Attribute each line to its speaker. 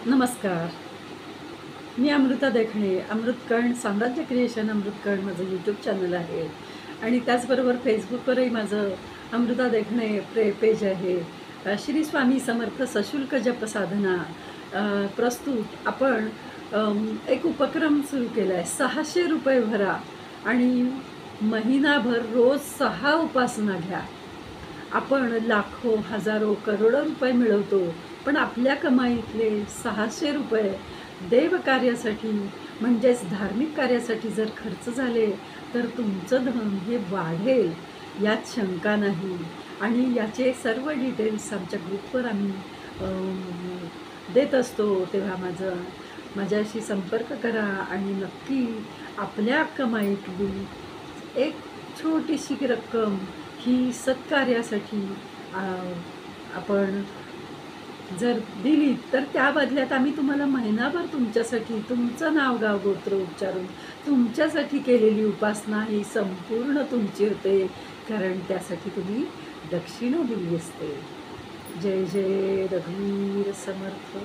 Speaker 1: नमस्कार. मी अमृता देखणे. अमृतकर्ण साम्राज्य क्रिएशन अमृतकर्ण माझं यूट्यूब चॅनल आहे आणि त्याचबरोबर फेसबुकवरही माझं अमृता देखणे पेज आहे. श्री स्वामी समर्थ सशुल्क जप साधना प्रस्तुत आपण एक उपक्रम सुरू केला आहे. ₹600 भरा आणि महिनाभर रोज 6 उपासना घ्या. आपण लाखो, हजारो, करोडो रुपये मिळवतो, पण आपल्या कमाईतले ₹600 देवकार्यासाठी म्हणजेच धार्मिक कार्यासाठी जर खर्च झाले, तर तुमचं धन हे वाढेल यात शंका नाही. आणि याचे सर्व डिटेल्स आमच्या ग्रुपवर आम्ही देत असतो. तेव्हा माझ्याशी संपर्क करा आणि नक्की आपल्या कमाईतली एक छोटीशी रक्कम ही सत्कार्यासाठी आपण जर दिली, तर त्या बदल्यात आम्ही तुम्हाला महिनाभर तुमच्यासाठी तुमचं नाव, गाव, गोत्र उच्चारून तुमच्यासाठी केलेली उपासना ही संपूर्ण तुमची होते, कारण त्यासाठी तुम्ही दक्षिणा दिली असते. जय जय रघुवीर समर्थ.